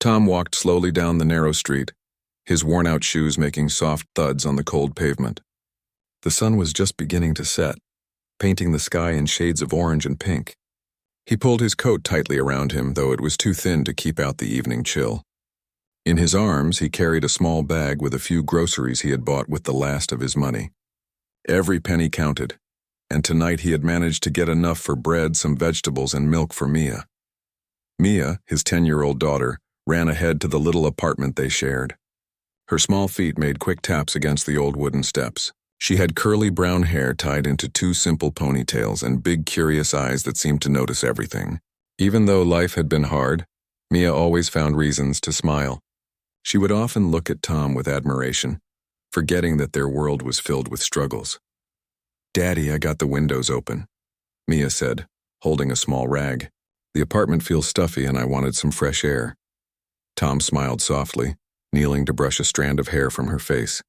Tom walked slowly down the narrow street, his worn-out shoes making soft thuds on the cold pavement. The sun was just beginning to set, painting the sky in shades of orange and pink. He pulled his coat tightly around him, though it was too thin to keep out the evening chill. In his arms, he carried a small bag with a few groceries he had bought with the last of his money. Every penny counted, and tonight he had managed to get enough for bread, some vegetables, and milk for Mia. Mia, his 10-year-old daughter, ran ahead to the little apartment they shared. Her small feet made quick taps against the old wooden steps. She had curly brown hair tied into two simple ponytails and big curious eyes that seemed to notice everything. Even though life had been hard, Mia always found reasons to smile. She would often look at Tom with admiration, forgetting that their world was filled with struggles. "Daddy, I got the windows open," Mia said, holding a small rag. "The apartment feels stuffy and I wanted some fresh air." Tom smiled softly, kneeling to brush a strand of hair from her face.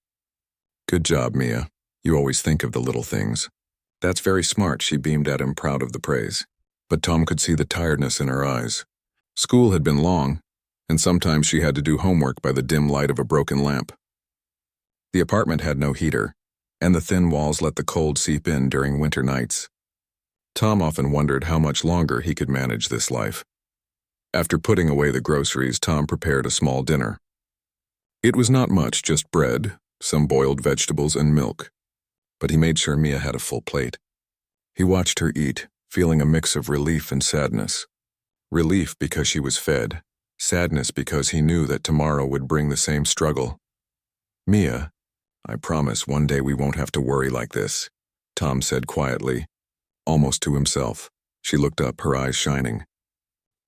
"Good job, Mia. You always think of the little things." "That's very smart," she beamed at him, proud of the praise. But Tom could see the tiredness in her eyes. School had been long, and sometimes she had to do homework by the dim light of a broken lamp. The apartment had no heater, and the thin walls let the cold seep in during winter nights. Tom often wondered how much longer he could manage this life. After putting away the groceries, Tom prepared a small dinner. It was not much, just bread, some boiled vegetables, and milk. But he made sure Mia had a full plate. He watched her eat, feeling a mix of relief and sadness. Relief because she was fed, sadness because he knew that tomorrow would bring the same struggle. "Mia, I promise one day we won't have to worry like this," Tom said quietly, almost to himself. She looked up, her eyes shining.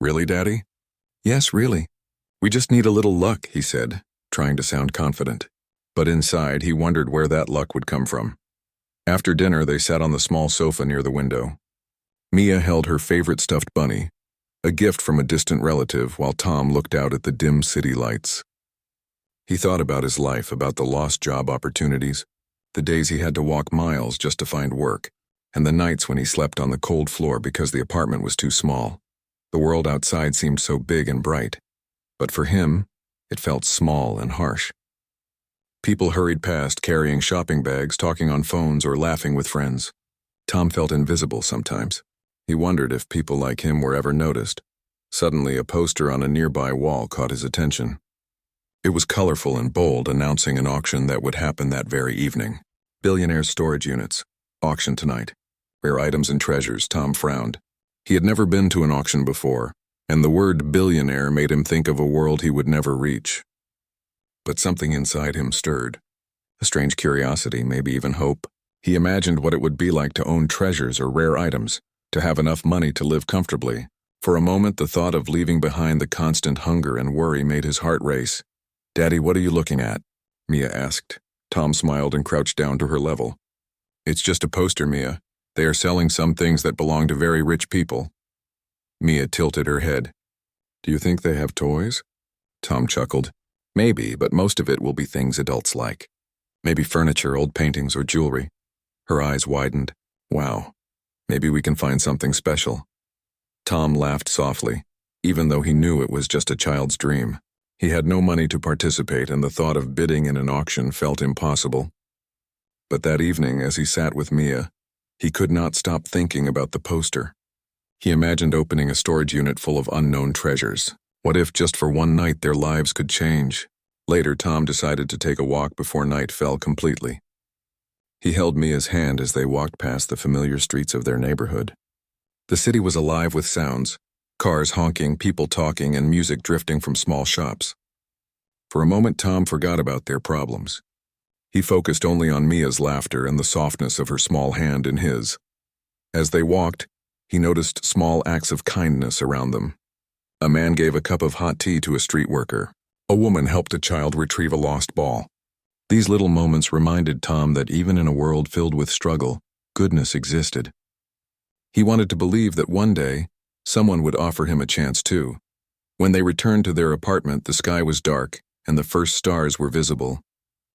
"Really, Daddy?" "Yes, really. We just need a little luck," he said, trying to sound confident. But inside, he wondered where that luck would come from. After dinner, they sat on the small sofa near the window. Mia held her favorite stuffed bunny, a gift from a distant relative, while Tom looked out at the dim city lights. He thought about his life, about the lost job opportunities, the days he had to walk miles just to find work, and the nights when he slept on the cold floor because the apartment was too small. The world outside seemed so big and bright, but for him, it felt small and harsh. People hurried past, carrying shopping bags, talking on phones, or laughing with friends. Tom felt invisible sometimes. He wondered if people like him were ever noticed. Suddenly, a poster on a nearby wall caught his attention. It was colorful and bold, announcing an auction that would happen that very evening. "Billionaire storage units. Auction tonight. Rare items and treasures." Tom frowned. He had never been to an auction before, and the word billionaire made him think of a world he would never reach. But something inside him stirred. A strange curiosity, maybe even hope. He imagined what it would be like to own treasures or rare items, to have enough money to live comfortably. For a moment, the thought of leaving behind the constant hunger and worry made his heart race. "Daddy, what are you looking at?" Mia asked. Tom smiled and crouched down to her level. "It's just a poster, Mia. They are selling some things that belong to very rich people." Mia tilted her head. "Do you think they have toys?" Tom chuckled. "Maybe, but most of it will be things adults like. Maybe furniture, old paintings, or jewelry." Her eyes widened. "Wow, maybe we can find something special." Tom laughed softly, even though he knew it was just a child's dream. He had no money to participate, and the thought of bidding in an auction felt impossible. But that evening, as he sat with Mia, he could not stop thinking about the poster. He imagined opening a storage unit full of unknown treasures. What if, just for one night, their lives could change? Later, Tom decided to take a walk before night fell completely. He held Mia's hand as they walked past the familiar streets of their neighborhood. The city was alive with sounds, cars honking, people talking, and music drifting from small shops. For a moment, Tom forgot about their problems. He focused only on Mia's laughter and the softness of her small hand in his. As they walked, he noticed small acts of kindness around them. A man gave a cup of hot tea to a street worker. A woman helped a child retrieve a lost ball. These little moments reminded Tom that even in a world filled with struggle, goodness existed. He wanted to believe that one day, someone would offer him a chance too. When they returned to their apartment, the sky was dark, and the first stars were visible.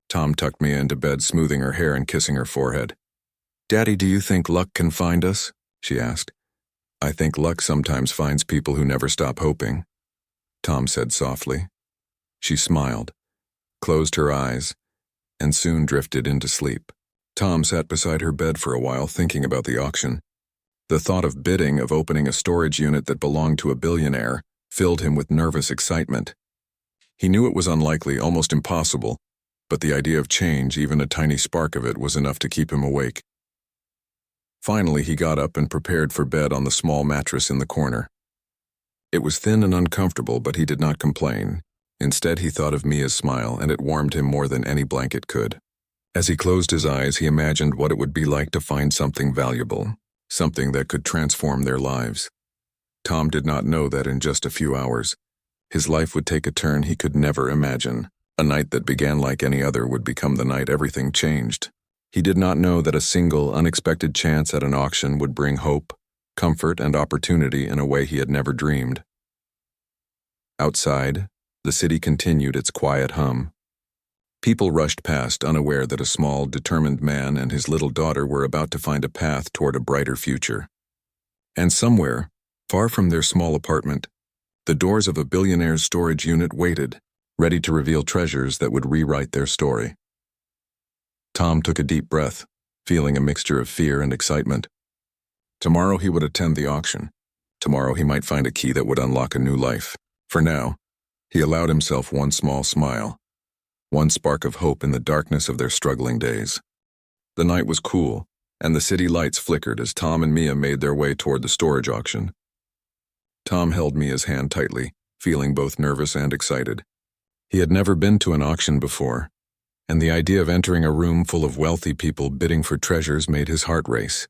Tom tucked Mia into bed, smoothing her hair and kissing her forehead. "Daddy, do you think luck can find us?" she asked. "I think luck sometimes finds people who never stop hoping." Tom said softly. She smiled, closed her eyes, and soon drifted into sleep. Tom sat beside her bed for a while thinking about the auction. The thought of bidding, of opening a storage unit that belonged to a billionaire, filled him with nervous excitement. He knew it was unlikely, almost impossible, but the idea of change, even a tiny spark of it, was enough to keep him awake. Finally, he got up and prepared for bed on the small mattress in the corner. It was thin and uncomfortable, but he did not complain. Instead, he thought of Mia's smile, and it warmed him more than any blanket could. As he closed his eyes, he imagined what it would be like to find something valuable, something that could transform their lives. Tom did not know that in just a few hours, his life would take a turn he could never imagine. A night that began like any other would become the night everything changed. He did not know that a single, unexpected chance at an auction would bring hope, comfort, and opportunity in a way he had never dreamed. Outside, the city continued its quiet hum. People rushed past, unaware that a small, determined man and his little daughter were about to find a path toward a brighter future. And somewhere, far from their small apartment, the doors of a billionaire's storage unit waited, ready to reveal treasures that would rewrite their story. Tom took a deep breath, feeling a mixture of fear and excitement. Tomorrow he would attend the auction. Tomorrow he might find a key that would unlock a new life. For now, he allowed himself one small smile, one spark of hope in the darkness of their struggling days. The night was cool, and the city lights flickered as Tom and Mia made their way toward the storage auction. Tom held Mia's hand tightly, feeling both nervous and excited. He had never been to an auction before, and the idea of entering a room full of wealthy people bidding for treasures made his heart race.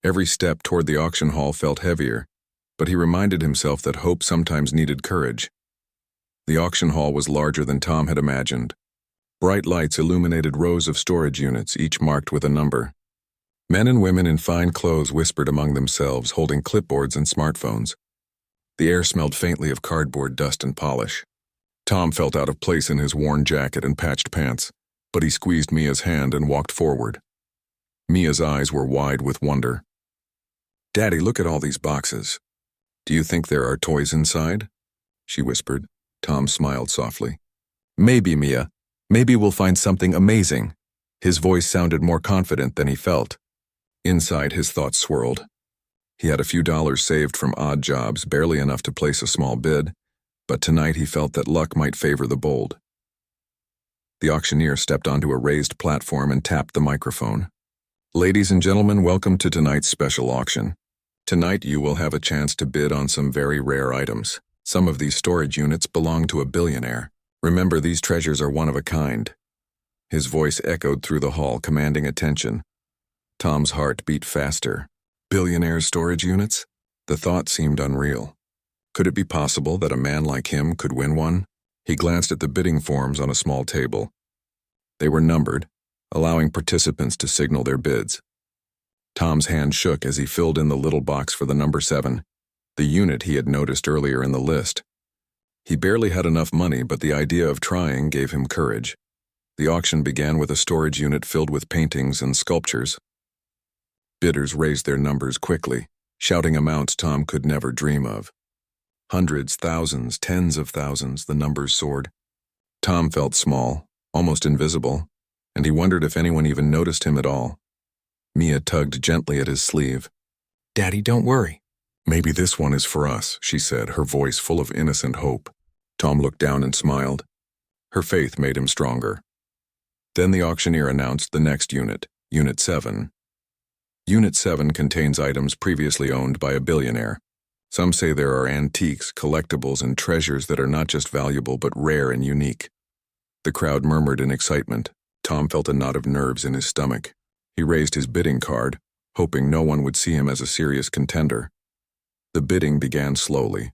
Every step toward the auction hall felt heavier, but he reminded himself that hope sometimes needed courage. The auction hall was larger than Tom had imagined. Bright lights illuminated rows of storage units, each marked with a number. Men and women in fine clothes whispered among themselves, holding clipboards and smartphones. The air smelled faintly of cardboard dust and polish. Tom felt out of place in his worn jacket and patched pants, but he squeezed Mia's hand and walked forward. Mia's eyes were wide with wonder. "Daddy, look at all these boxes. Do you think there are toys inside?" she whispered. Tom smiled softly. "Maybe, Mia. Maybe we'll find something amazing." His voice sounded more confident than he felt. Inside, his thoughts swirled. He had a few dollars saved from odd jobs, barely enough to place a small bid, but tonight he felt that luck might favor the bold. The auctioneer stepped onto a raised platform and tapped the microphone. "Ladies and gentlemen, welcome to tonight's special auction. Tonight you will have a chance to bid on some very rare items. Some of these storage units belong to a billionaire. Remember, these treasures are one of a kind." His voice echoed through the hall, commanding attention. Tom's heart beat faster. Billionaire storage units? The thought seemed unreal. Could it be possible that a man like him could win one? He glanced at the bidding forms on a small table. They were numbered, allowing participants to signal their bids. Tom's hand shook as he filled in the little box for the number 7, the unit he had noticed earlier in the list. He barely had enough money, but the idea of trying gave him courage. The auction began with a storage unit filled with paintings and sculptures. Bidders raised their numbers quickly, shouting amounts Tom could never dream of. Hundreds, thousands, tens of thousands, the numbers soared. Tom felt small, almost invisible, and he wondered if anyone even noticed him at all. Mia tugged gently at his sleeve. "Daddy, don't worry." "Maybe this one is for us," she said, her voice full of innocent hope. Tom looked down and smiled. Her faith made him stronger. Then the auctioneer announced the next unit, Unit 7. Unit 7 contains items previously owned by a billionaire. Some say there are antiques, collectibles, and treasures that are not just valuable but rare and unique. The crowd murmured in excitement. Tom felt a knot of nerves in his stomach. He raised his bidding card, hoping no one would see him as a serious contender. The bidding began slowly.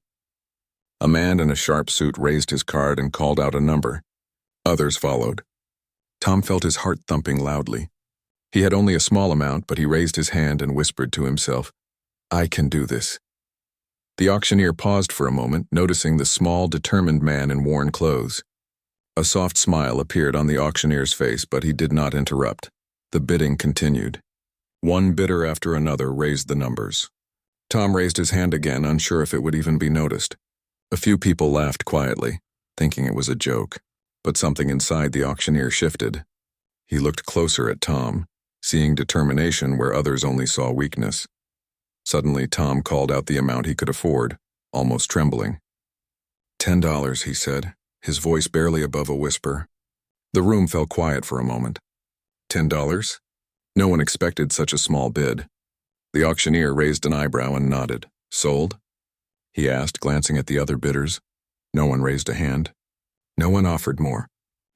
A man in a sharp suit raised his card and called out a number. Others followed. Tom felt his heart thumping loudly. He had only a small amount, but he raised his hand and whispered to himself, "I can do this." The auctioneer paused for a moment, noticing the small, determined man in worn clothes. A soft smile appeared on the auctioneer's face, but he did not interrupt. The bidding continued. One bidder after another raised the numbers. Tom raised his hand again, unsure if it would even be noticed. A few people laughed quietly, thinking it was a joke, but something inside the auctioneer shifted. He looked closer at Tom, seeing determination where others only saw weakness. Suddenly, Tom called out the amount he could afford, almost trembling. $10, he said, his voice barely above a whisper. The room fell quiet for a moment. $10? No one expected such a small bid. The auctioneer raised an eyebrow and nodded. Sold? He asked, glancing at the other bidders. No one raised a hand. No one offered more.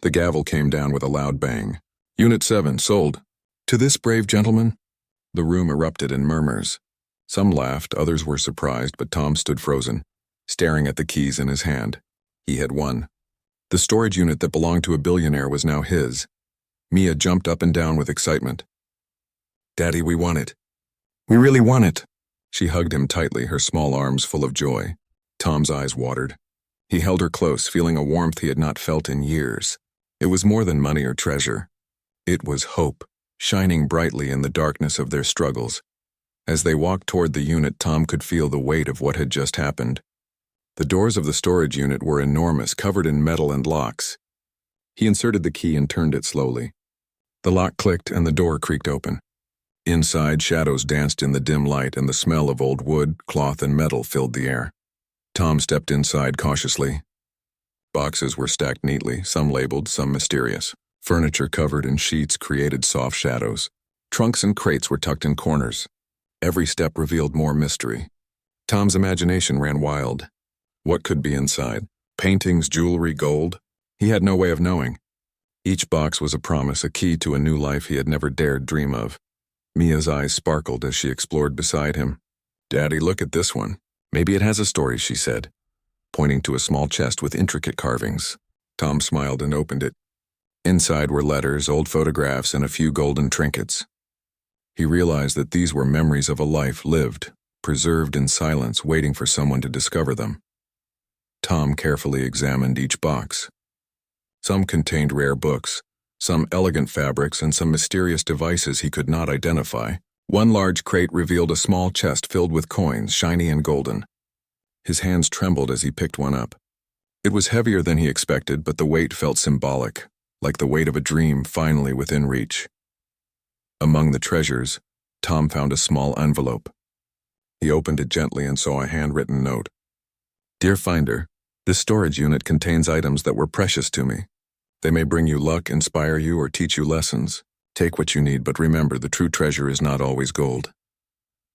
The gavel came down with a loud bang. Unit 7, sold. To this brave gentleman? The room erupted in murmurs. Some laughed, others were surprised, but Tom stood frozen, staring at the keys in his hand. He had won. The storage unit that belonged to a billionaire was now his. Mia jumped up and down with excitement. Daddy, we won it. We really won it. She hugged him tightly, her small arms full of joy. Tom's eyes watered. He held her close, feeling a warmth he had not felt in years. It was more than money or treasure. It was hope, shining brightly in the darkness of their struggles. As they walked toward the unit, Tom could feel the weight of what had just happened. The doors of the storage unit were enormous, covered in metal and locks. He inserted the key and turned it slowly. The lock clicked and the door creaked open. Inside, shadows danced in the dim light and the smell of old wood, cloth, and metal filled the air. Tom stepped inside cautiously. Boxes were stacked neatly, some labeled, some mysterious. Furniture covered in sheets created soft shadows. Trunks and crates were tucked in corners. Every step revealed more mystery. Tom's imagination ran wild. What could be inside? Paintings, jewelry, gold? He had no way of knowing. Each box was a promise, a key to a new life he had never dared dream of. Mia's eyes sparkled as she explored beside him. Daddy, look at this one. Maybe it has a story, she said, pointing to a small chest with intricate carvings. Tom smiled and opened it. Inside were letters, old photographs, and a few golden trinkets. He realized that these were memories of a life lived, preserved in silence, waiting for someone to discover them. Tom carefully examined each box. Some contained rare books, some elegant fabrics, and some mysterious devices he could not identify. One large crate revealed a small chest filled with coins, shiny and golden. His hands trembled as he picked one up. It was heavier than he expected, but the weight felt symbolic, like the weight of a dream finally within reach. Among the treasures, Tom found a small envelope. He opened it gently and saw a handwritten note. Dear Finder, this storage unit contains items that were precious to me. They may bring you luck, inspire you, or teach you lessons. Take what you need, but remember, the true treasure is not always gold.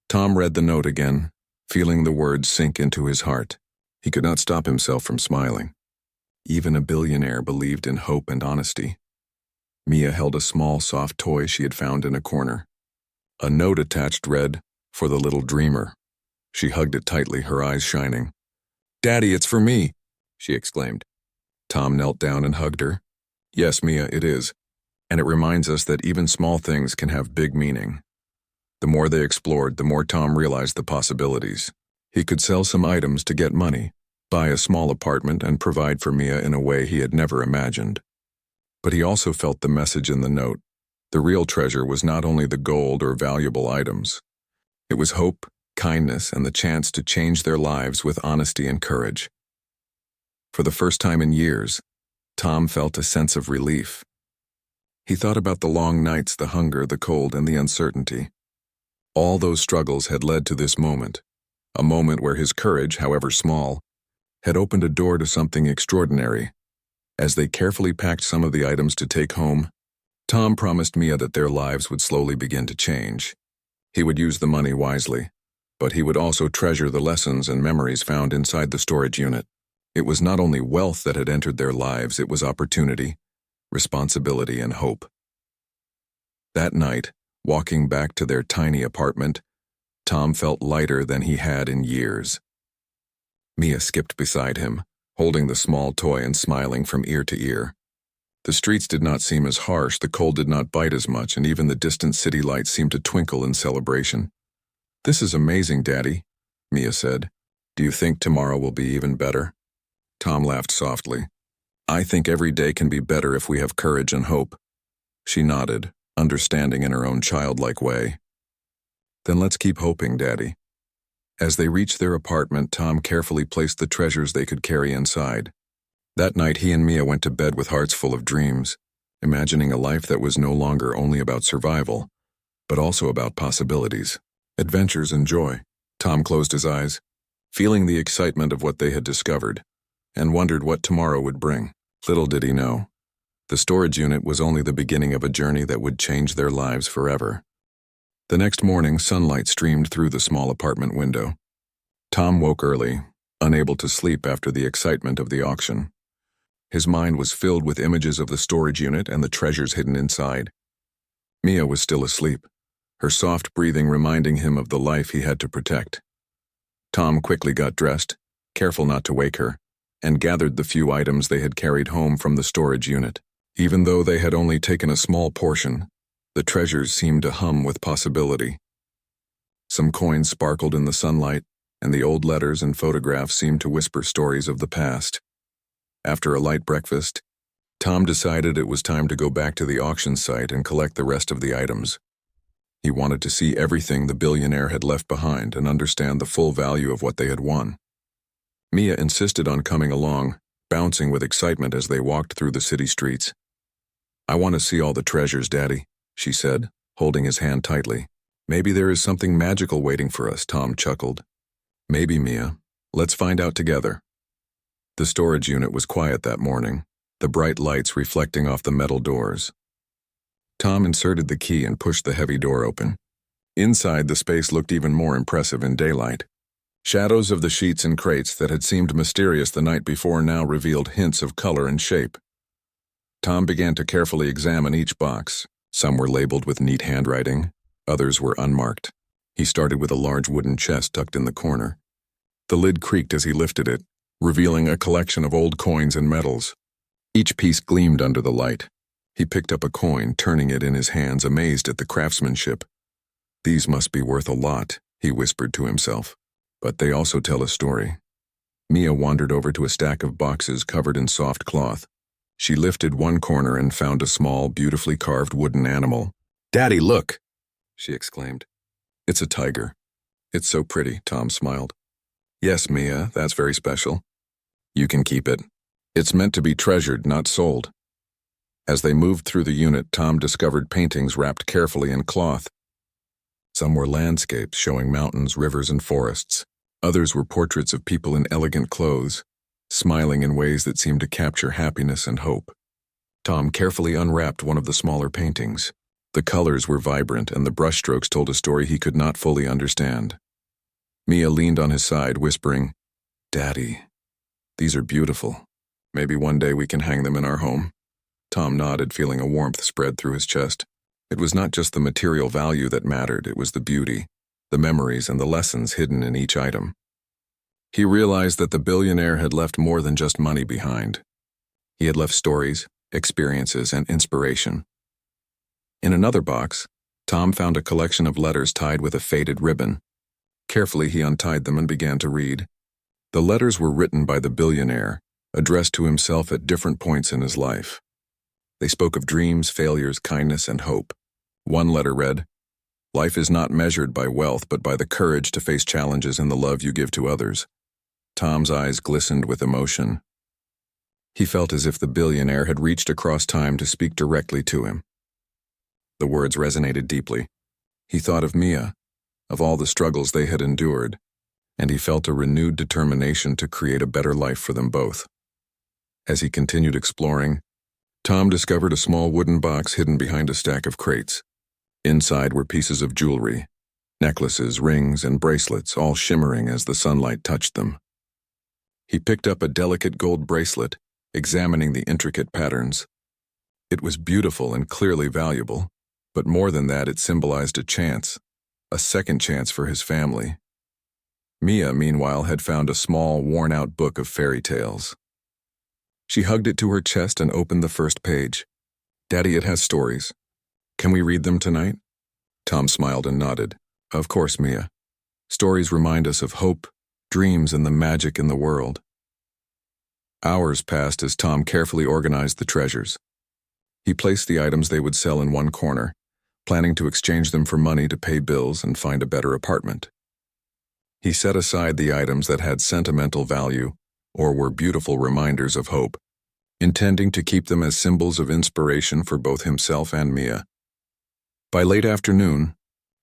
Tom read the note again, feeling the words sink into his heart. He could not stop himself from smiling. Even a billionaire believed in hope and honesty. Mia held a small, soft toy she had found in a corner. A note attached read, "For the little dreamer." She hugged it tightly, her eyes shining. Daddy, it's for me, she exclaimed. Tom knelt down and hugged her. Yes, Mia, it is. And it reminds us that even small things can have big meaning. The more they explored, the more Tom realized the possibilities. He could sell some items to get money, buy a small apartment, and provide for Mia in a way he had never imagined. But he also felt the message in the note. The real treasure was not only the gold or valuable items. It was hope, kindness, and the chance to change their lives with honesty and courage. For the first time in years, Tom felt a sense of relief. He thought about the long nights, the hunger, the cold, and the uncertainty. All those struggles had led to this moment, a moment where his courage, however small, had opened a door to something extraordinary. As they carefully packed some of the items to take home, Tom promised Mia that their lives would slowly begin to change. He would use the money wisely, but he would also treasure the lessons and memories found inside the storage unit. It was not only wealth that had entered their lives, it was opportunity, responsibility, and hope. That night, walking back to their tiny apartment, Tom felt lighter than he had in years. Mia skipped beside him, holding the small toy and smiling from ear to ear. The streets did not seem as harsh, the cold did not bite as much, and even the distant city lights seemed to twinkle in celebration. This is amazing, Daddy, Mia said. Do you think tomorrow will be even better? Tom laughed softly. I think every day can be better if we have courage and hope. She nodded, understanding in her own childlike way. Then let's keep hoping, Daddy. As they reached their apartment, Tom carefully placed the treasures they could carry inside. That night, he and Mia went to bed with hearts full of dreams, imagining a life that was no longer only about survival, but also about possibilities, adventures, and joy. Tom closed his eyes, feeling the excitement of what they had discovered, and wondered what tomorrow would bring. Little did he know, the storage unit was only the beginning of a journey that would change their lives forever. The next morning, sunlight streamed through the small apartment window. Tom woke early, unable to sleep after the excitement of the auction. His mind was filled with images of the storage unit and the treasures hidden inside. Mia was still asleep, her soft breathing reminding him of the life he had to protect. Tom quickly got dressed, careful not to wake her, and gathered the few items they had carried home from the storage unit. Even though they had only taken a small portion, the treasures seemed to hum with possibility. Some coins sparkled in the sunlight, and the old letters and photographs seemed to whisper stories of the past. After a light breakfast, Tom decided it was time to go back to the auction site and collect the rest of the items. He wanted to see everything the billionaire had left behind and understand the full value of what they had won. Mia insisted on coming along, bouncing with excitement as they walked through the city streets. "I want to see all the treasures, Daddy," she said, holding his hand tightly. "Maybe there is something magical waiting for us," Tom chuckled. "Maybe, Mia. Let's find out together." The storage unit was quiet that morning, the bright lights reflecting off the metal doors. Tom inserted the key and pushed the heavy door open. Inside, the space looked even more impressive in daylight. Shadows of the sheets and crates that had seemed mysterious the night before now revealed hints of color and shape. Tom began to carefully examine each box. Some were labeled with neat handwriting, others were unmarked. He started with a large wooden chest tucked in the corner. The lid creaked as he lifted it, revealing a collection of old coins and medals. Each piece gleamed under the light. He picked up a coin, turning it in his hands, amazed at the craftsmanship. "These must be worth a lot," he whispered to himself. "But they also tell a story." Mia wandered over to a stack of boxes covered in soft cloth. She lifted one corner and found a small, beautifully carved wooden animal. "Daddy, look!" she exclaimed. "It's a tiger." "It's so pretty," Tom smiled. "Yes, Mia, that's very special. You can keep it. It's meant to be treasured, not sold." As they moved through the unit, Tom discovered paintings wrapped carefully in cloth. Some were landscapes showing mountains, rivers, and forests. Others were portraits of people in elegant clothes, smiling in ways that seemed to capture happiness and hope. Tom carefully unwrapped one of the smaller paintings. The colors were vibrant, and the brushstrokes told a story he could not fully understand. Mia leaned on his side, whispering, "Daddy, these are beautiful. Maybe one day we can hang them in our home." Tom nodded, feeling a warmth spread through his chest. It was not just the material value that mattered, it was the beauty, the memories, and the lessons hidden in each item. He realized that the billionaire had left more than just money behind. He had left stories, experiences, and inspiration. In another box, Tom found a collection of letters tied with a faded ribbon. Carefully, he untied them and began to read. The letters were written by the billionaire, addressed to himself at different points in his life. They spoke of dreams, failures, kindness, and hope. One letter read, "Life is not measured by wealth, but by the courage to face challenges and the love you give to others." Tom's eyes glistened with emotion. He felt as if the billionaire had reached across time to speak directly to him. The words resonated deeply. He thought of Mia, of all the struggles they had endured, and he felt a renewed determination to create a better life for them both. As he continued exploring, Tom discovered a small wooden box hidden behind a stack of crates. Inside were pieces of jewelry, necklaces, rings, and bracelets, all shimmering as the sunlight touched them. He picked up a delicate gold bracelet, examining the intricate patterns. It was beautiful and clearly valuable, but more than that, it symbolized a second chance for his family. Mia, meanwhile, had found a small, worn-out book of fairy tales. She hugged it to her chest and opened the first page. "Daddy, it has stories. Can we read them tonight?" Tom smiled and nodded. "Of course, Mia. Stories remind us of hope, dreams, and the magic in the world." Hours passed as Tom carefully organized the treasures. He placed the items they would sell in one corner, planning to exchange them for money to pay bills and find a better apartment. He set aside the items that had sentimental value or were beautiful reminders of hope, intending to keep them as symbols of inspiration for both himself and Mia. By late afternoon,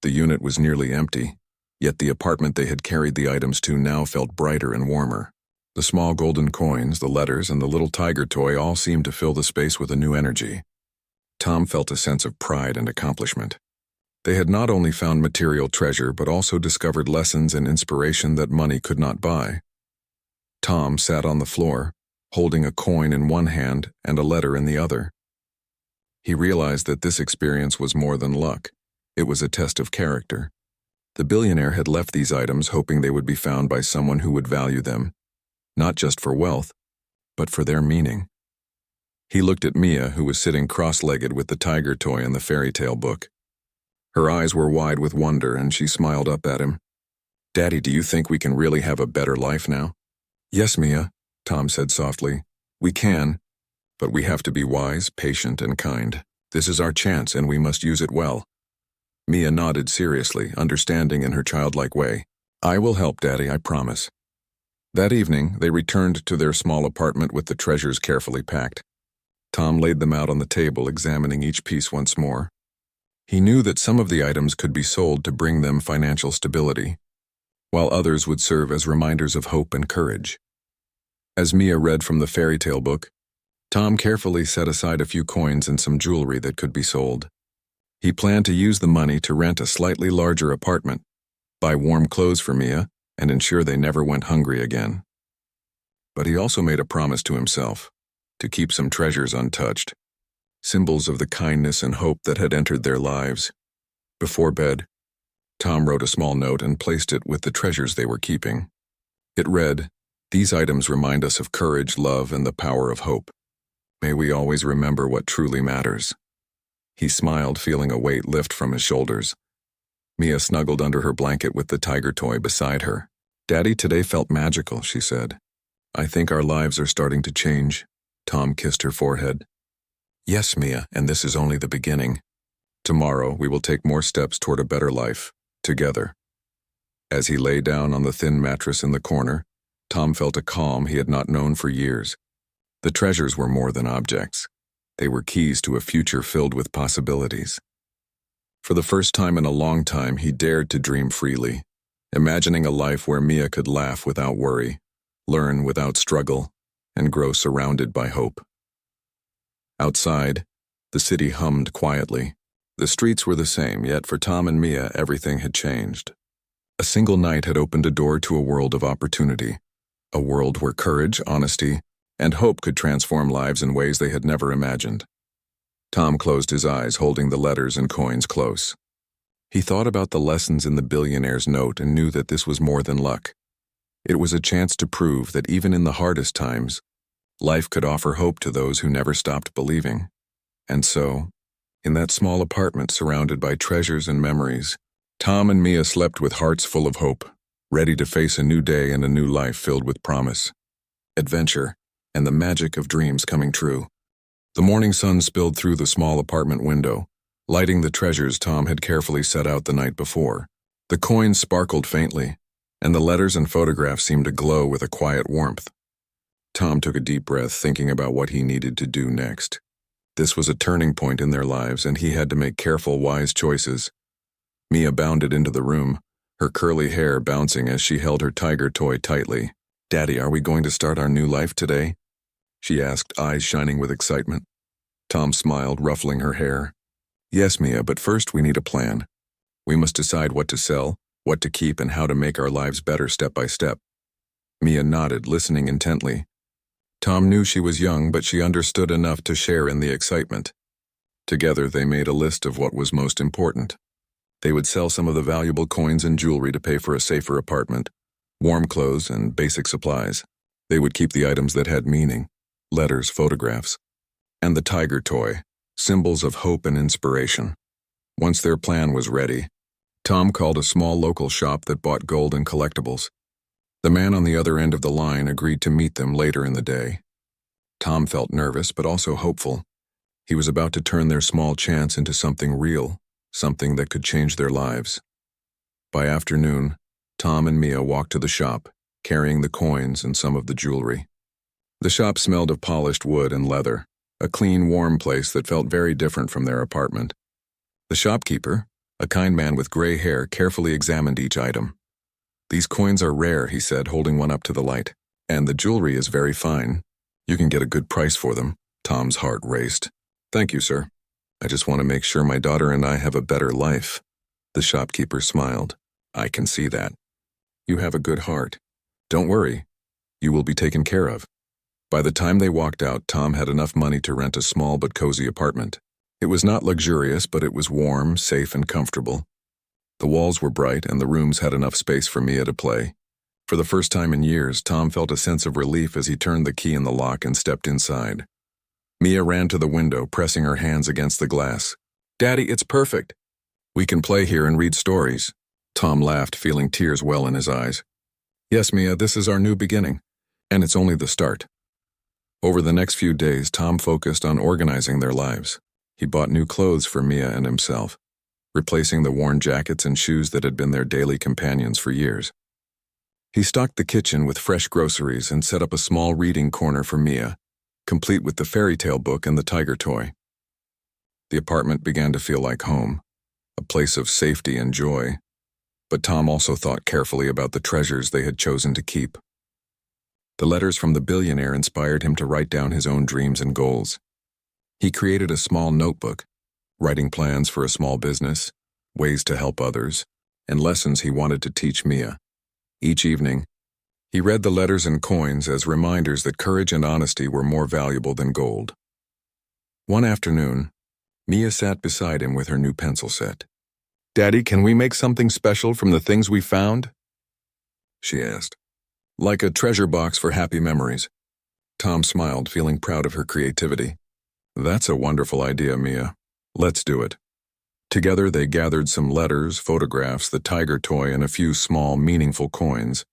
the unit was nearly empty, yet the apartment they had carried the items to now felt brighter and warmer. The small golden coins, the letters, and the little tiger toy all seemed to fill the space with a new energy. Tom felt a sense of pride and accomplishment. They had not only found material treasure but also discovered lessons and inspiration that money could not buy. Tom sat on the floor, holding a coin in one hand and a letter in the other. He realized that this experience was more than luck. It was a test of character. The billionaire had left these items hoping they would be found by someone who would value them, not just for wealth, but for their meaning. He looked at Mia, who was sitting cross-legged with the tiger toy and the fairy tale book. Her eyes were wide with wonder, and she smiled up at him. "Daddy, do you think we can really have a better life now?" "Yes, Mia," Tom said softly. "We can, but we have to be wise, patient, and kind. This is our chance, and we must use it well." Mia nodded seriously, understanding in her childlike way. "I will help, Daddy, I promise." That evening, they returned to their small apartment with the treasures carefully packed. Tom laid them out on the table, examining each piece once more. He knew that some of the items could be sold to bring them financial stability, while others would serve as reminders of hope and courage. As Mia read from the fairy tale book, Tom carefully set aside a few coins and some jewelry that could be sold. He planned to use the money to rent a slightly larger apartment, buy warm clothes for Mia, and ensure they never went hungry again. But he also made a promise to himself, to keep some treasures untouched, symbols of the kindness and hope that had entered their lives. Before bed, Tom wrote a small note and placed it with the treasures they were keeping. It read, "These items remind us of courage, love, and the power of hope. May we always remember what truly matters." He smiled, feeling a weight lift from his shoulders. Mia snuggled under her blanket with the tiger toy beside her. "Daddy, today felt magical," she said. "I think our lives are starting to change." Tom kissed her forehead. "Yes, Mia, and this is only the beginning. Tomorrow we will take more steps toward a better life, together." As he lay down on the thin mattress in the corner, Tom felt a calm he had not known for years. The treasures were more than objects. They were keys to a future filled with possibilities. For the first time in a long time, he dared to dream freely, imagining a life where Mia could laugh without worry, learn without struggle, and grow surrounded by hope. Outside, the city hummed quietly. The streets were the same, yet for Tom and Mia, everything had changed. A single night had opened a door to a world of opportunity, a world where courage, honesty, and hope could transform lives in ways they had never imagined. Tom closed his eyes, holding the letters and coins close. He thought about the lessons in the billionaire's note and knew that this was more than luck. It was a chance to prove that even in the hardest times, life could offer hope to those who never stopped believing. And so, in that small apartment surrounded by treasures and memories, Tom and Mia slept with hearts full of hope, ready to face a new day and a new life filled with promise, adventure, and the magic of dreams coming true. The morning sun spilled through the small apartment window, lighting the treasures Tom had carefully set out the night before. The coins sparkled faintly, and the letters and photographs seemed to glow with a quiet warmth. Tom took a deep breath, thinking about what he needed to do next. This was a turning point in their lives, and he had to make careful, wise choices. Mia bounded into the room, her curly hair bouncing as she held her tiger toy tightly. "Daddy, are we going to start our new life today?" she asked, eyes shining with excitement. Tom smiled, ruffling her hair. "Yes, Mia, but first we need a plan. We must decide what to sell, what to keep, and how to make our lives better step by step." Mia nodded, listening intently. Tom knew she was young, but she understood enough to share in the excitement. Together they made a list of what was most important. They would sell some of the valuable coins and jewelry to pay for a safer apartment, warm clothes, and basic supplies. They would keep the items that had meaning, letters, photographs, and the tiger toy, symbols of hope and inspiration. Once their plan was ready, Tom called a small local shop that bought gold and collectibles. The man on the other end of the line agreed to meet them later in the day. Tom felt nervous but also hopeful. He was about to turn their small chance into something real, something that could change their lives. By afternoon, Tom and Mia walked to the shop, carrying the coins and some of the jewelry. The shop smelled of polished wood and leather, a clean, warm place that felt very different from their apartment. The shopkeeper, a kind man with gray hair, carefully examined each item. "These coins are rare," he said, holding one up to the light. "And the jewelry is very fine. You can get a good price for them." Tom's heart raced. "Thank you, sir. I just want to make sure my daughter and I have a better life." The shopkeeper smiled. "I can see that. You have a good heart. Don't worry. You will be taken care of." By the time they walked out, Tom had enough money to rent a small but cozy apartment. It was not luxurious, but it was warm, safe, and comfortable. The walls were bright, and the rooms had enough space for Mia to play. For the first time in years, Tom felt a sense of relief as he turned the key in the lock and stepped inside. Mia ran to the window, pressing her hands against the glass. "Daddy, it's perfect. We can play here and read stories." Tom laughed, feeling tears well in his eyes. "Yes, Mia, this is our new beginning, and it's only the start." Over the next few days, Tom focused on organizing their lives. He bought new clothes for Mia and himself, replacing the worn jackets and shoes that had been their daily companions for years. He stocked the kitchen with fresh groceries and set up a small reading corner for Mia, complete with the fairy tale book and the tiger toy. The apartment began to feel like home, a place of safety and joy. But Tom also thought carefully about the treasures they had chosen to keep. The letters from the billionaire inspired him to write down his own dreams and goals. He created a small notebook, writing plans for a small business, ways to help others, and lessons he wanted to teach Mia. Each evening, he read the letters and coins as reminders that courage and honesty were more valuable than gold. One afternoon, Mia sat beside him with her new pencil set. "Daddy, can we make something special from the things we found?" she asked. "Like a treasure box for happy memories." Tom smiled, feeling proud of her creativity. "That's a wonderful idea, Mia. Let's do it." Together they gathered some letters, photographs, the tiger toy, and a few small, meaningful coins.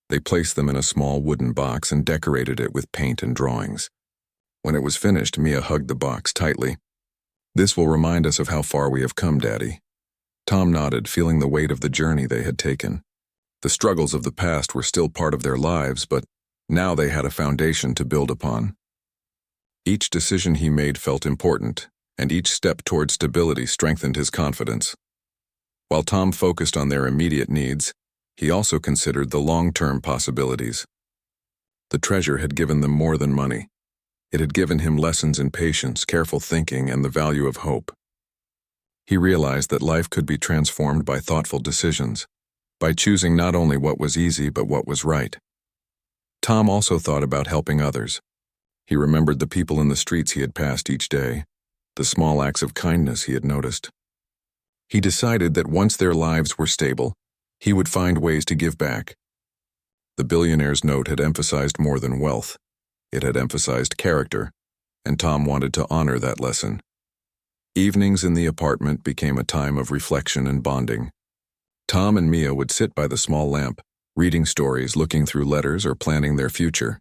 They placed them in a small wooden box and decorated it with paint and drawings. When it was finished, Mia hugged the box tightly. "This will remind us of how far we have come, Daddy." Tom nodded, feeling the weight of the journey they had taken. The struggles of the past were still part of their lives, but now they had a foundation to build upon. Each decision he made felt important, and each step toward stability strengthened his confidence. While Tom focused on their immediate needs, he also considered the long-term possibilities. The treasure had given them more than money. It had given him lessons in patience, careful thinking, and the value of hope. He realized that life could be transformed by thoughtful decisions, by choosing not only what was easy but what was right. Tom also thought about helping others. He remembered the people in the streets he had passed each day, the small acts of kindness he had noticed. He decided that once their lives were stable, he would find ways to give back. The billionaire's note had emphasized more than wealth. It had emphasized character, and Tom wanted to honor that lesson. Evenings in the apartment became a time of reflection and bonding. Tom and Mia would sit by the small lamp, reading stories, looking through letters, or planning their future.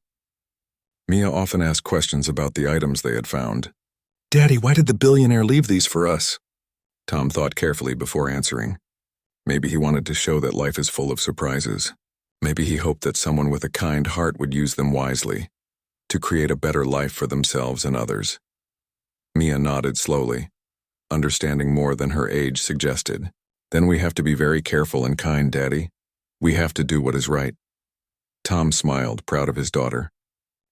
Mia often asked questions about the items they had found. "Daddy, why did the billionaire leave these for us?" Tom thought carefully before answering. Maybe he wanted to show that life is full of surprises. Maybe he hoped that someone with a kind heart would use them wisely, to create a better life for themselves and others. Mia nodded slowly, understanding more than her age suggested. "Then we have to be very careful and kind, Daddy. We have to do what is right." Tom smiled, proud of his daughter.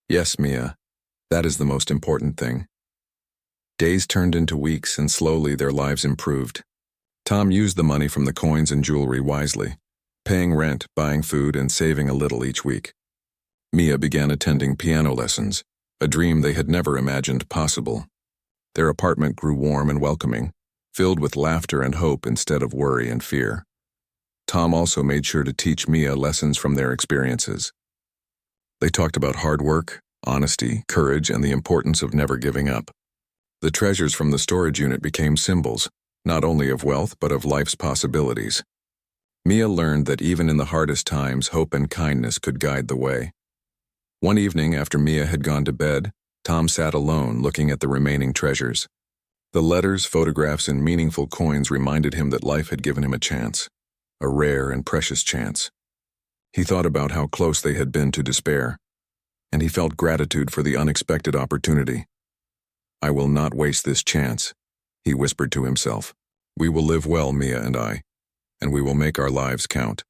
"Yes, Mia, that is the most important thing." Days turned into weeks, and slowly their lives improved. Tom used the money from the coins and jewelry wisely, paying rent, buying food, and saving a little each week. Mia began attending piano lessons, a dream they had never imagined possible. Their apartment grew warm and welcoming, filled with laughter and hope instead of worry and fear. Tom also made sure to teach Mia lessons from their experiences. They talked about hard work, honesty, courage, and the importance of never giving up. The treasures from the storage unit became symbols, not only of wealth but of life's possibilities. Mia learned that even in the hardest times, hope and kindness could guide the way. One evening after Mia had gone to bed, Tom sat alone looking at the remaining treasures. The letters, photographs, and meaningful coins reminded him that life had given him a chance. a rare and precious chance. He thought about how close they had been to despair, and he felt gratitude for the unexpected opportunity. "I will not waste this chance," he whispered to himself. "We will live well, Mia and we will make our lives count."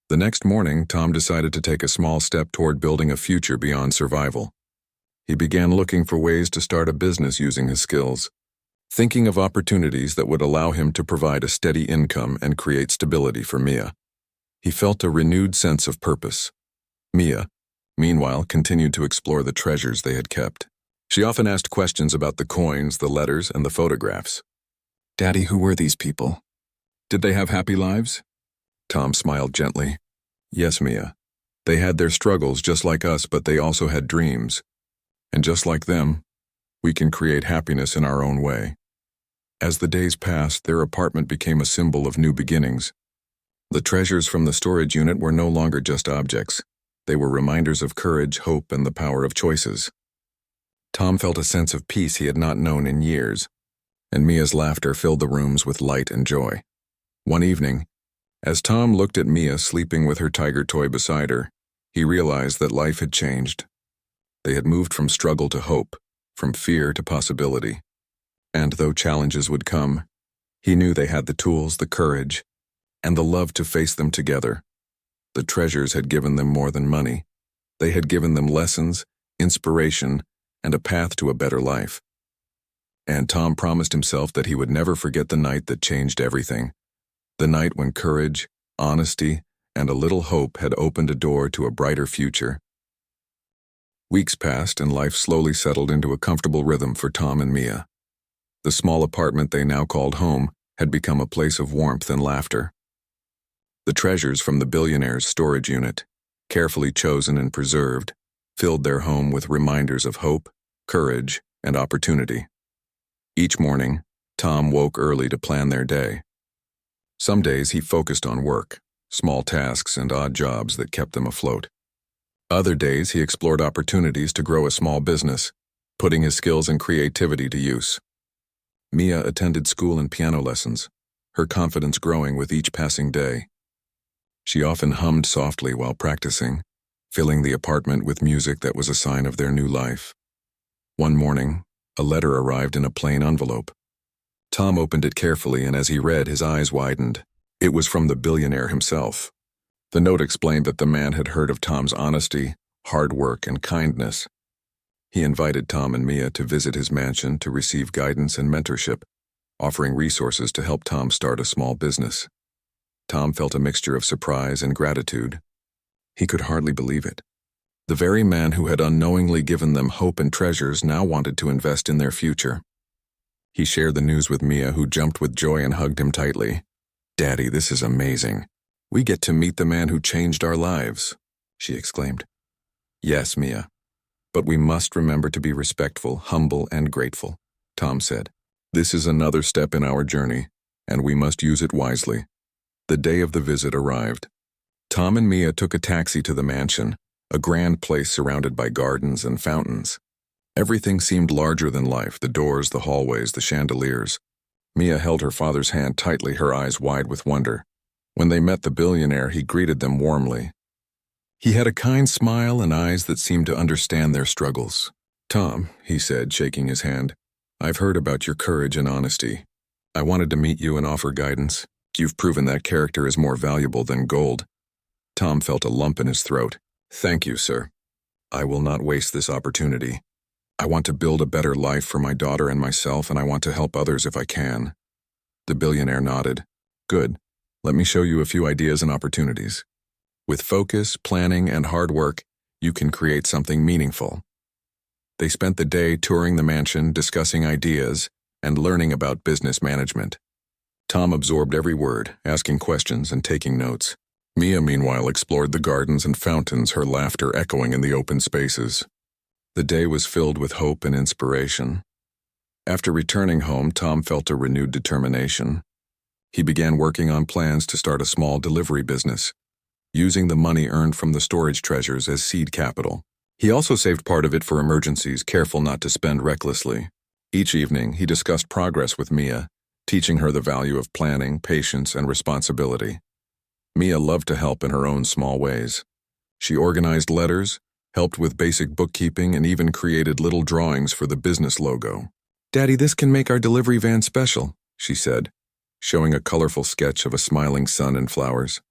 The next morning, Tom decided to take a small step toward building a future beyond survival. He began looking for ways to start a business using his skills, thinking of opportunities that would allow him to provide a steady income and create stability for Mia. He felt a renewed sense of purpose. Mia, meanwhile, continued to explore the treasures they had kept. She often asked questions about the coins, the letters, and the photographs. "Daddy, who were these people? Did they have happy lives?" Tom smiled gently. "Yes, Mia. They had their struggles just like us, but they also had dreams. And just like them, we can create happiness in our own way." As the days passed, their apartment became a symbol of new beginnings. The treasures from the storage unit were no longer just objects. They were reminders of courage, hope, and the power of choices. Tom felt a sense of peace he had not known in years, and Mia's laughter filled the rooms with light and joy. One evening, as Tom looked at Mia sleeping with her tiger toy beside her, he realized that life had changed. They had moved from struggle to hope, from fear to possibility. And though challenges would come, he knew they had the tools, the courage, and the love to face them together. The treasures had given them more than money. They had given them lessons, inspiration, and a path to a better life. And Tom promised himself that he would never forget the night that changed everything. The night when courage, honesty, and a little hope had opened a door to a brighter future. Weeks passed and life slowly settled into a comfortable rhythm for Tom and Mia. The small apartment they now called home had become a place of warmth and laughter. The treasures from the Billionaire's storage unit, carefully chosen and preserved, filled their home with reminders of hope, courage, and opportunity. Each morning, Tom woke early to plan their day. Some days he focused on work, small tasks and odd jobs that kept them afloat. Other days he explored opportunities to grow a small business, putting his skills and creativity to use. Mia attended school and piano lessons, her confidence growing with each passing day. She often hummed softly while practicing, filling the apartment with music that was a sign of their new life. One morning, a letter arrived in a plain envelope. Tom opened it carefully, and as he read, his eyes widened. It was from the billionaire himself. The note explained that the man had heard of Tom's honesty, hard work, and kindness. He invited Tom and Mia to visit his mansion to receive guidance and mentorship, offering resources to help Tom start a small business. Tom felt a mixture of surprise and gratitude. He could hardly believe it. The very man who had unknowingly given them hope and treasures now wanted to invest in their future. He shared the news with Mia, who jumped with joy and hugged him tightly. "Daddy, this is amazing. We get to meet the man who changed our lives," she exclaimed. "Yes, Mia. But we must remember to be respectful, humble, and grateful," Tom said. "This is another step in our journey, and we must use it wisely." The day of the visit arrived. Tom and Mia took a taxi to the mansion, a grand place surrounded by gardens and fountains. Everything seemed larger than life, the doors, the hallways, the chandeliers. Mia held her father's hand tightly, her eyes wide with wonder. When they met the billionaire, he greeted them warmly. He had a kind smile and eyes that seemed to understand their struggles. "Tom," he said, shaking his hand, "I've heard about your courage and honesty. I wanted to meet you and offer guidance. You've proven that character is more valuable than gold." Tom felt a lump in his throat. "Thank you, sir. I will not waste this opportunity. I want to build a better life for my daughter and myself, and I want to help others if I can." The billionaire nodded. "Good. Let me show you a few ideas and opportunities. With focus, planning, and hard work, you can create something meaningful." They spent the day touring the mansion, discussing ideas, and learning about business management. Tom absorbed every word, asking questions and taking notes. Mia, meanwhile, explored the gardens and fountains, her laughter echoing in the open spaces. The day was filled with hope and inspiration. After returning home, Tom felt a renewed determination. He began working on plans to start a small delivery business, using the money earned from the storage treasures as seed capital. He also saved part of it for emergencies, careful not to spend recklessly. Each evening, he discussed progress with Mia, teaching her the value of planning, patience, and responsibility. Mia loved to help in her own small ways. She organized letters, helped with basic bookkeeping, and even created little drawings for the business logo. "Daddy, this can make our delivery van special," she said, showing a colorful sketch of a smiling sun and flowers.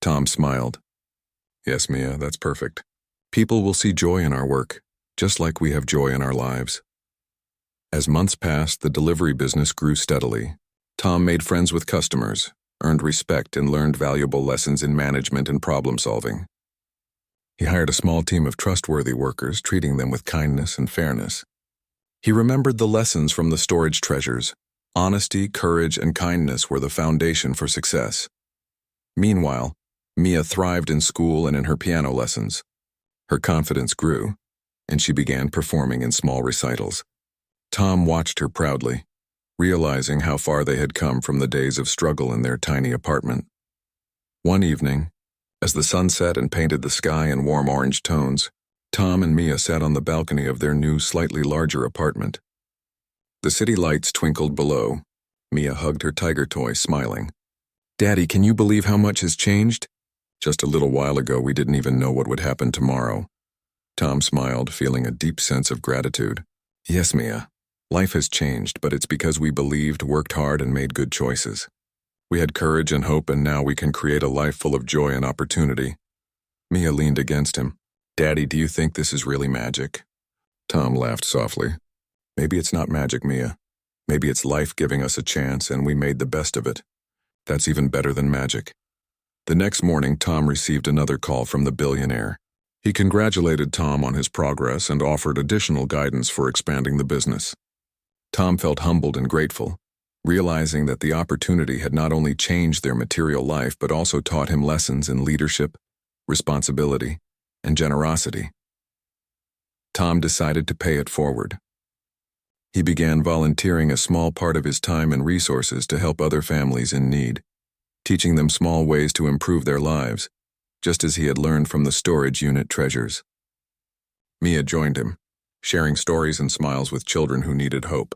Tom smiled. "Yes, Mia, that's perfect. People will see joy in our work, just like we have joy in our lives." As months passed, the delivery business grew steadily. Tom made friends with customers, earned respect, and learned valuable lessons in management and problem-solving. He hired a small team of trustworthy workers, treating them with kindness and fairness. He remembered the lessons from the storage treasures. Honesty, courage, and kindness were the foundation for success. Meanwhile, Mia thrived in school and in her piano lessons. Her confidence grew, and she began performing in small recitals. Tom watched her proudly, realizing how far they had come from the days of struggle in their tiny apartment. One evening, as the sun set and painted the sky in warm orange tones, Tom and Mia sat on the balcony of their new, slightly larger apartment. The city lights twinkled below. Mia hugged her tiger toy, smiling. "Daddy, can you believe how much has changed? Just a little while ago, we didn't even know what would happen tomorrow." Tom smiled, feeling a deep sense of gratitude. "Yes, Mia. Life has changed, but it's because we believed, worked hard, and made good choices. We had courage and hope, and now we can create a life full of joy and opportunity." Mia leaned against him. "Daddy, do you think this is really magic?" Tom laughed softly. "Maybe it's not magic, Mia. Maybe it's life giving us a chance, and we made the best of it. That's even better than magic." The next morning, Tom received another call from the billionaire. He congratulated Tom on his progress and offered additional guidance for expanding the business. Tom felt humbled and grateful, realizing that the opportunity had not only changed their material life but also taught him lessons in leadership, responsibility, and generosity. Tom decided to pay it forward. He began volunteering a small part of his time and resources to help other families in need, teaching them small ways to improve their lives, just as he had learned from the storage unit treasures. Mia joined him, sharing stories and smiles with children who needed hope.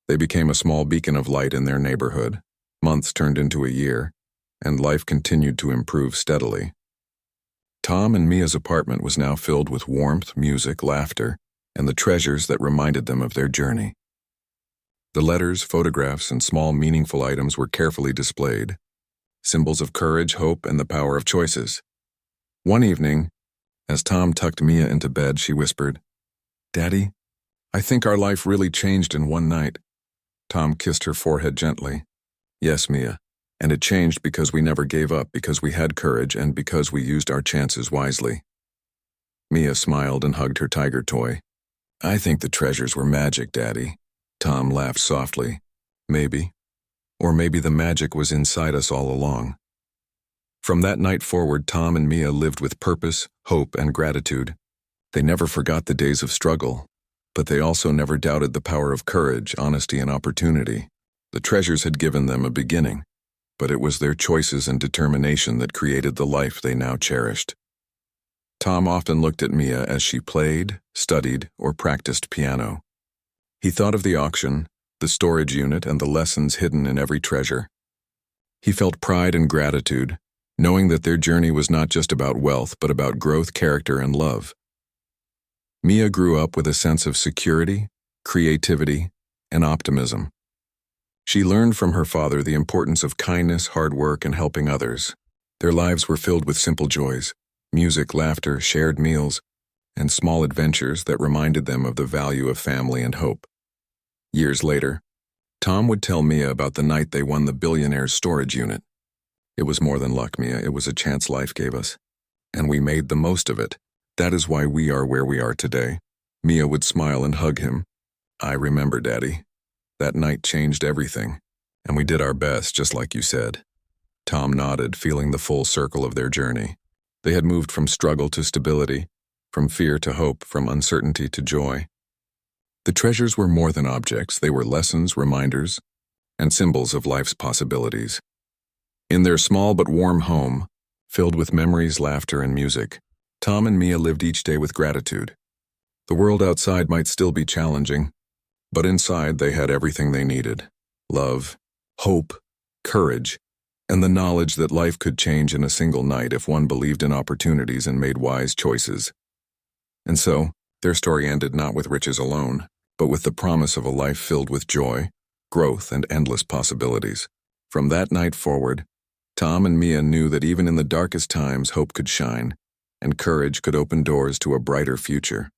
They became a small beacon of light in their neighborhood. Months turned into a year, and life continued to improve steadily. Tom and Mia's apartment was now filled with warmth, music, laughter, and the treasures that reminded them of their journey. The letters, photographs, and small meaningful items were carefully displayed, symbols of courage, hope, and the power of choices. One evening, as Tom tucked Mia into bed, she whispered, "Daddy, I think our life really changed in one night." Tom kissed her forehead gently. "Yes, Mia, and it changed because we never gave up, because we had courage, and because we used our chances wisely." Mia smiled and hugged her tiger toy. "I think the treasures were magic, Daddy." Tom laughed softly. "Maybe. Or maybe the magic was inside us all along." From that night forward, Tom and Mia lived with purpose, hope, and gratitude. They never forgot the days of struggle, but they also never doubted the power of courage, honesty, and opportunity. The treasures had given them a beginning, but it was their choices and determination that created the life they now cherished. Tom often looked at Mia as she played, studied, or practiced piano. He thought of the auction, the storage unit, and the lessons hidden in every treasure. He felt pride and gratitude, knowing that their journey was not just about wealth, but about growth, character, and love. Mia grew up with a sense of security, creativity, and optimism. She learned from her father the importance of kindness, hard work, and helping others. Their lives were filled with simple joys, music, laughter, shared meals, and small adventures that reminded them of the value of family and hope. Years later, Tom would tell Mia about the night they won the Billionaire's storage unit. "It was more than luck, Mia. It was a chance life gave us. And we made the most of it. That is why we are where we are today." Mia would smile and hug him. "I remember, Daddy. That night changed everything, and we did our best, just like you said." Tom nodded, feeling the full circle of their journey. They had moved from struggle to stability, from fear to hope, from uncertainty to joy. The treasures were more than objects. They were lessons, reminders, and symbols of life's possibilities. In their small but warm home, filled with memories, laughter, and music, Tom and Mia lived each day with gratitude. The world outside might still be challenging, but inside they had everything they needed: love, hope, courage, and the knowledge that life could change in a single night if one believed in opportunities and made wise choices. And so, their story ended not with riches alone, but with the promise of a life filled with joy, growth, and endless possibilities. From that night forward, Tom and Mia knew that even in the darkest times hope could shine, and courage could open doors to a brighter future.